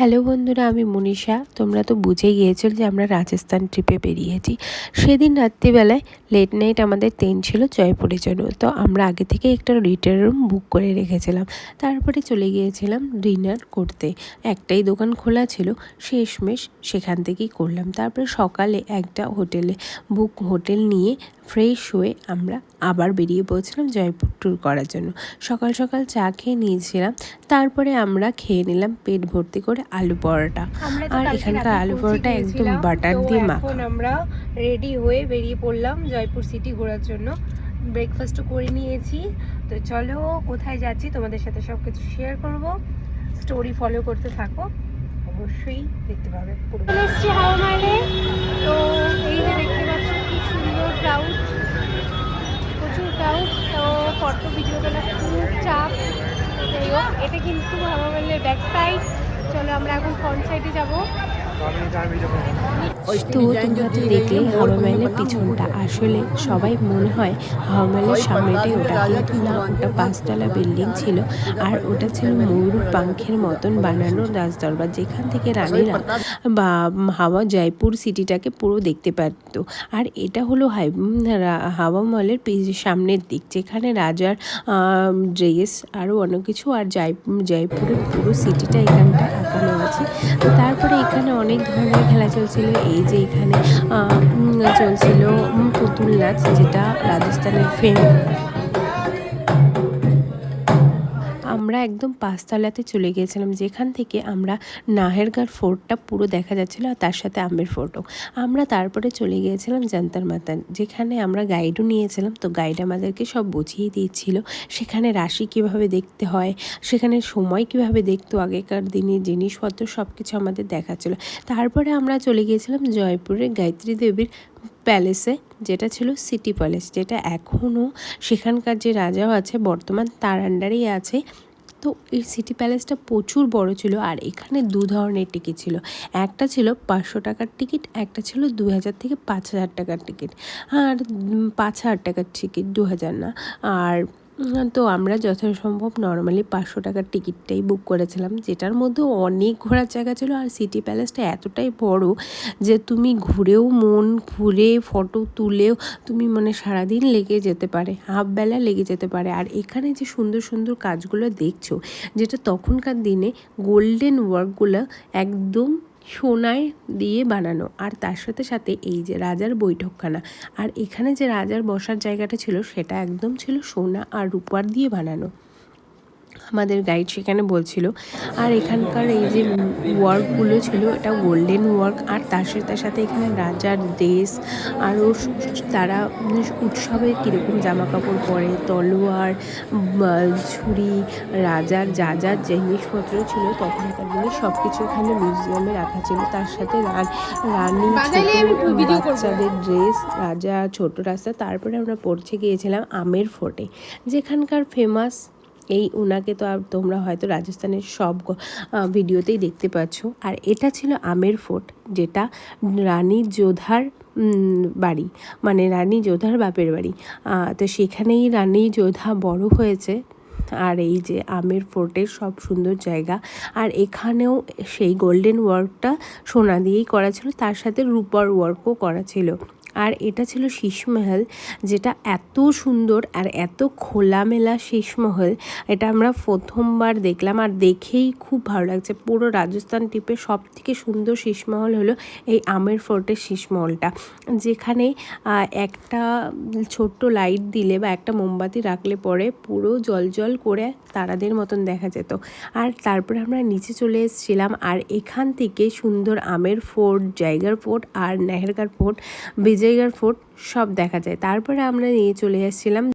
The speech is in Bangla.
হ্যালো বন্ধুরা, আমি মনীষা। তোমরা তো বুঝেই গিয়েছো যে আমরা রাজস্থান ট্রিপে বেরিয়েছি। সেদিন রাত্রিবেলায় লেট নাইট আমাদের ট্রেন ছিল জয়পুরের জন্য। তো আমরা আগে থেকে একটা রিটার রুম বুক করে রেখেছিলাম। তারপরে চলে গিয়েছিলাম ডিনার করতে। একটাই দোকান খোলা ছিল, শেষমেশ সেখান থেকেই করলাম। তারপরে সকালে একটা হোটেল নিয়ে ফ্রেশ হয়ে আমরা আবার বেরিয়ে পড়েছিলাম জয়পুর ট্যুর করার জন্য। সকাল সকাল চা খেয়ে নিয়েছিলাম। তারপরে আমরা খেয়ে নিলাম পেট ভর্তি করে আলু পরোটা। আর এখানকার আলু পরোটা একদম বাটার দিয়ে মাখা। এখন আমরা রেডি হয়ে বেরিয়ে পড়লাম জয়পুর সিটি ঘোরার জন্য। ব্রেকফাস্টও করে নিয়েছি। তো চলো কোথায় যাচ্ছি তোমাদের সাথে সব কিছু শেয়ার করব। স্টোরি ফলো করতে থাকো, অবশ্যই দেখতে পাবে। চলে এসেছি হাওয়া মহলে। তো এই যে দেখতে পাচ্ছ কি সুন্দর ক্রাউড, প্রচুর ক্রাউড। তো ফটো ভিডিও তোলা খুব চাপ। যাই হোক, এটা কিন্তু হাওয়া মহলের ব্যাক সাইড। চলো আমরা এখন ফ্রন্ট সাইডে যাবো। তো তোমরা তো দেখলেই হাওয়া মহলের পিছনটা। আসলে সবাই মনে হয় হাওয়া মহলের সামনেটাই ওটা, কিন্তু না, ওটা 5তলা বিল্ডিং ছিল। আর ওটা ছিল ময়ূর পাঙ্খের মতন বানানো রাজদরবার, যেখান থেকে রানীরা বা হাওয়া জয়পুর সিটিটাকে পুরো দেখতে পারত। আর এটা হলো হাওয়া মহলের সামনের দিক, যেখানে রাজার ড্রেস আরও অনেক কিছু, আর জয়পুরের পুরো সিটিটা এখানটা আঁকানো আছে। তারপরে এখানে অনেক ধরনের খেলা চলছিল। এই যে এখানে চলছিল পুতুল নাচ, যেটা রাজস্থানের আমরা একদম 5তলাতে চলে গিয়েছিলাম, যেখান থেকে আমরা নাহেরগড় ফোর্টটা পুরো দেখা যাচ্ছিলো, আর তার সাথে আমের ফোর্টও। আমরা তারপরে চলে গিয়েছিলাম জান্তার মাতান, যেখানে আমরা গাইডও নিয়েছিলাম। তো গাইড আমাদেরকে সব বুঝিয়ে দিয়েছিল সেখানে রাশি কীভাবে দেখতে হয়, সেখানে সময় কীভাবে দেখতো, আগেকার দিনের জিনিসপত্র সব কিছু আমাদের দেখাচ্ছিলো। তারপরে আমরা চলে গিয়েছিলাম জয়পুরের গায়ত্রী দেবীর প্যালেসে, যেটা ছিল সিটি প্যালেস, যেটা এখনও সেখানকার যে রাজাও আছে বর্তমান তার আন্ডারেই আছে। তো এই সিটি প্যালেসটা প্রচুর বড় ছিল। আর এখানে দু ধরনের টিকিট ছিল, একটা ছিল 500 টাকার টিকিট, একটা ছিল 2000 থেকে 5000 টাকার টিকিট। আর 5000 টাকার টিকিট, 2000 না। আর তো আমরা যথাসম্ভব নর্মালি 500 টাকার টিকিটটাই বুক করেছিলাম, যেটার মধ্যে অনেক ঘোরার জায়গা ছিল। আর সিটি প্যালেসটা এতটাই বড় যে তুমি ঘুরেও মন ঘুরে ফটো তুলেও তুমি সারাদিন লেগে যেতে পারে, হাফ বেলা লেগে যেতে পারে। আর এখানে যে সুন্দর সুন্দর কাজগুলো দেখছো, যেটা তখনকার দিনে গোল্ডেন ওয়ার্কগুলো একদম সোনায় দিয়ে বানানো। আর তার সাথে সাথে এই যে রাজার বৈঠকখানা, আর এখানে যে রাজার বসার জায়গাটা ছিল, সেটা একদম ছিল সোনা আর রূপার দিয়ে বানানো, আমাদের গাইড সেখানে বলছিল। আর এখানকার এই যে ওয়ার্কগুলো ছিল, এটা গোল্ডেন ওয়ার্ক। আর তার সাথে সাথে এখানে রাজার দেশ, আরও তারা উৎসবে কীরকম জামা কাপড় পরে, তলোয়ার, ছুরি, রাজার যা যা জিনিসপত্র ছিল তখনকার দিনে সব কিছু এখানে মিউজিয়ামে রাখা ছিল। তার সাথে রানী, বাচ্চাদের ড্রেস, রাজা, ছোট রাস্তা। তারপরে আমরা পৌঁছে গিয়েছিলাম আমের ফোর্টে, যেখানকার ফেমাস ওনাকে তো আর তোমরা হয়তো রাজস্থানের সব ভিডিওতেই দেখতে পাচ্ছ। আর এটা ছিল আমের ফোর্ট, যেটা রানী যোধার বাড়ি, রানী যোধার বাপের বাড়ি। তো সেখানেই রানী যোধা বড় হয়েছে। আর এই যে আমের ফোর্টের সব সুন্দর জায়গা। আর এখানেও সেই গোল্ডেন ওয়ার্কটা সোনা দিয়েই করা ছিল, তার সাথে রূপার ওয়ার্কও করা ছিল। আর এটা ছিল শীষমহল, যেটা এত সুন্দর আর এত খোলামেলা শীষমহল, এটা আমরা প্রথমবার দেখলাম। আর দেখেই খুব ভালো লাগছে। পুরো রাজস্থান ট্রিপের সব থেকে সুন্দর শীষমহল হলো এই আমের ফোর্টের শীষমহলটা, যেখানে একটা ছোট্ট লাইট দিলে বা একটা মোমবাতি রাখলে পরে পুরো জল করে তারাদের মতন দেখা যেত। আর তারপরে আমরা নিচে চলে এসেছিলাম। আর এখান থেকে সুন্দর আমের ফোর্ট, জয়গড় ফোর্ট আর নাহেরগড় ফোর্ট, বিজয়গড় ফোর্ট সব দেখা যায়। তারপরে আমরা নিয়ে চলে এসেছিলাম